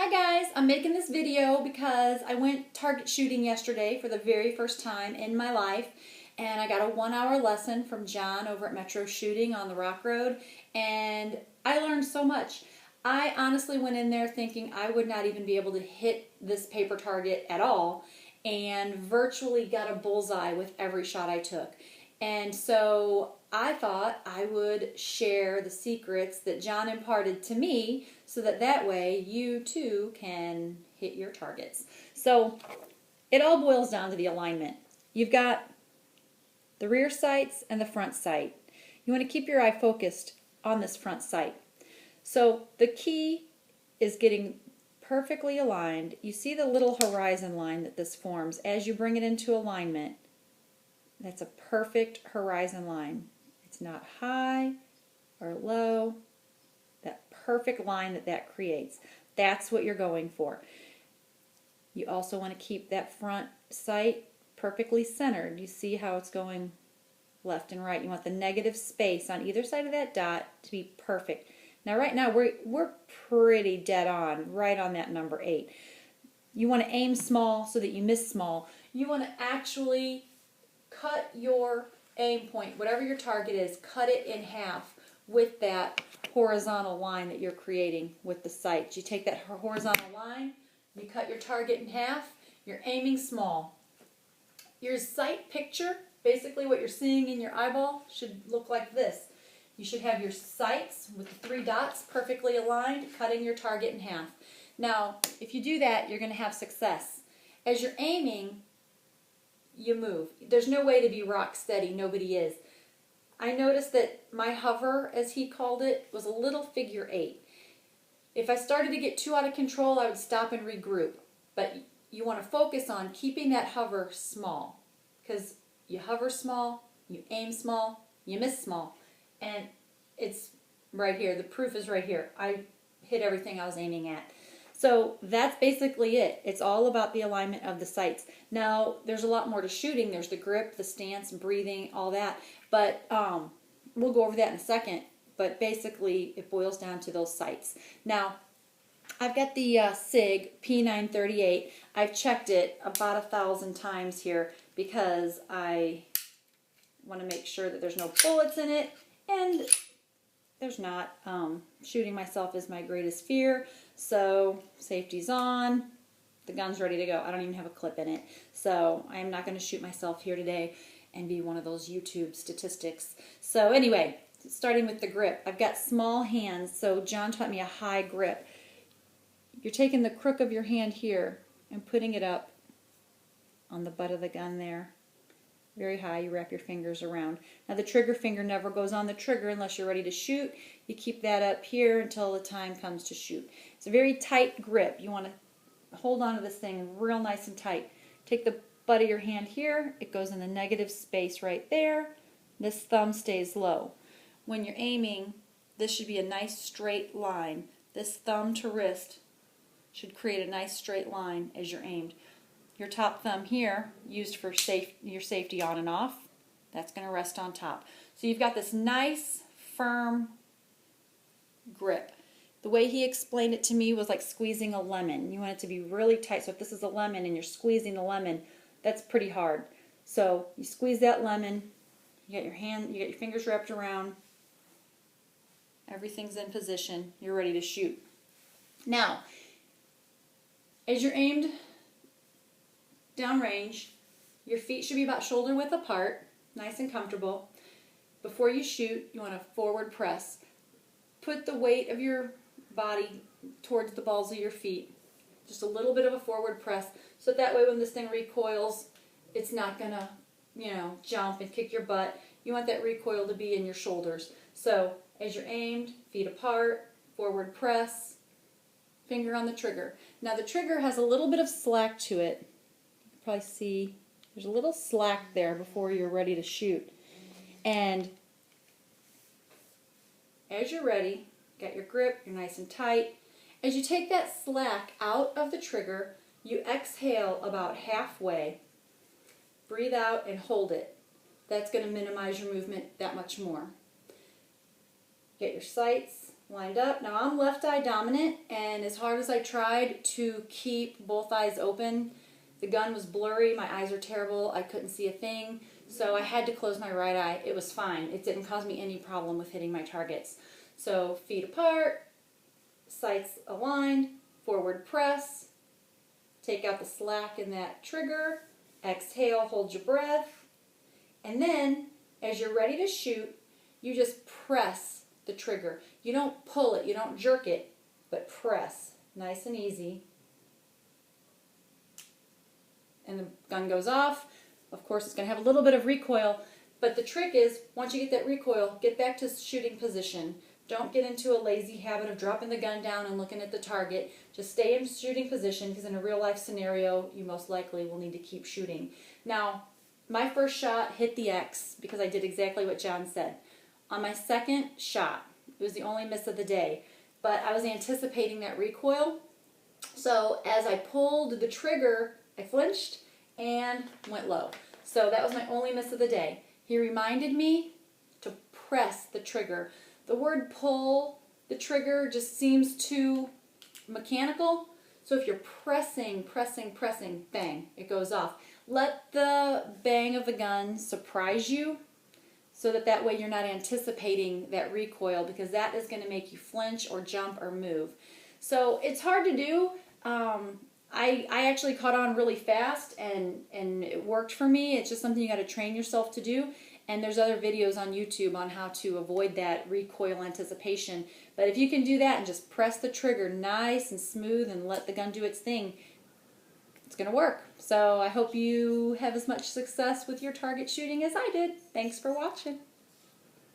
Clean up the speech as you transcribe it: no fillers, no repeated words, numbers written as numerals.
Hi guys, I'm making this video because I went target shooting yesterday for the very first time in my life, and I got a 1-hour lesson from John over at Metro Shooting on the Rock Road, and I learned so much. I honestly went in there thinking I would not even be able to hit this paper target at all, and virtually got a bullseye with every shot I took. And so I thought I would share the secrets that John imparted to me so that way you too can hit your targets. So it all boils down to the alignment. You've got the rear sights and the front sight. You want to keep your eye focused on this front sight. So the key is getting perfectly aligned. You see the little horizon line that this forms. As you bring it into alignment, that's a perfect horizon line. It's not high or low. That perfect line that creates. That's what you're going for. You also want to keep that front sight perfectly centered. You see how it's going left and right. You want the negative space on either side of that dot to be perfect. Now right now we're pretty dead on, right on that number 8. You want to aim small so that you miss small. You want to actually cut your aim point, whatever your target is, cut it in half with that horizontal line that you're creating with the sights. You take that horizontal line, you cut your target in half, you're aiming small. Your sight picture, basically what you're seeing in your eyeball, should look like this. You should have your sights with the 3 dots perfectly aligned, cutting your target in half. Now, if you do that, you're going to have success. As you're aiming, you move. There's no way to be rock steady. Nobody is. I noticed that my hover, as he called it, was a little figure 8. If I started to get too out of control, I would stop and regroup. But you want to focus on keeping that hover small. Because you hover small, you aim small, you miss small. And it's right here. The proof is right here. I hit everything I was aiming at. So that's basically it. It's all about the alignment of the sights. Now, there's a lot more to shooting. There's the grip, the stance, breathing, all that. But we'll go over that in a second. But basically, it boils down to those sights. Now, I've got the SIG P938. I've checked it about 1,000 times here because I want to make sure that there's no bullets in it. And there's not. Shooting myself is my greatest fear. So safety's on. The gun's ready to go. I don't even have a clip in it. So I am not going to shoot myself here today and be one of those YouTube statistics. So anyway, starting with the grip. I've got small hands, so John taught me a high grip. You're taking the crook of your hand here and putting it up on the butt of the gun there. Very high. You wrap your fingers around. Now the trigger finger never goes on the trigger unless you're ready to shoot. You keep that up here until the time comes to shoot. It's a very tight grip. You want to hold on to this thing real nice and tight. Take the butt of your hand here. It goes in the negative space right there. This thumb stays low. When you're aiming, this should be a nice straight line. This thumb to wrist should create a nice straight line as you're aimed. Your top thumb here, used for your safety on and off, that's going to rest on top. So you've got this nice, firm grip. The way he explained it to me was like squeezing a lemon. You want it to be really tight. So if this is a lemon and you're squeezing a lemon, that's pretty hard. So you squeeze that lemon, you got your fingers wrapped around, everything's in position, you're ready to shoot. Now, as you're aimed downrange, your feet should be about shoulder width apart, nice and comfortable. Before you shoot, you want to forward press. Put the weight of your body towards the balls of your feet. Just a little bit of a forward press, so that way when this thing recoils, it's not going to, jump and kick your butt. You want that recoil to be in your shoulders. So as you're aimed, feet apart, forward press, finger on the trigger. Now the trigger has a little bit of slack to it. Probably see there's a little slack there before you're ready to shoot. And as you're ready, got your grip, you're nice and tight. As you take that slack out of the trigger, you exhale about halfway. Breathe out and hold it. That's going to minimize your movement that much more. Get your sights, lined up. Now I'm left eye dominant, and as hard as I tried to keep both eyes open, the gun was blurry, my eyes are terrible, I couldn't see a thing, so I had to close my right eye. It was fine. It didn't cause me any problem with hitting my targets. So feet apart, sights aligned, forward press, take out the slack in that trigger, exhale, hold your breath, and then as you're ready to shoot, you just press the trigger. You don't pull it, you don't jerk it, but press. Nice and easy. And the gun goes off. Of course, it's going to have a little bit of recoil, but the trick is, once you get that recoil, get back to shooting position. Don't get into a lazy habit of dropping the gun down and looking at the target. Just stay in shooting position, because in a real life scenario, you most likely will need to keep shooting. Now, my first shot hit the X because I did exactly what John said. On my second shot, it was the only miss of the day, but I was anticipating that recoil. So as I pulled the trigger, I flinched and went low. So that was my only miss of the day. He reminded me to press the trigger. The word pull the trigger just seems too mechanical. So if you're pressing, bang, it goes off. Let the bang of the gun surprise you, so that way you're not anticipating that recoil, because that is going to make you flinch or jump or move. So it's hard to do. I actually caught on really fast, and it worked for me. It's just something you got to train yourself to do. And there's other videos on YouTube on how to avoid that recoil anticipation. But if you can do that and just press the trigger nice and smooth and let the gun do its thing, it's going to work. So I hope you have as much success with your target shooting as I did. Thanks for watching.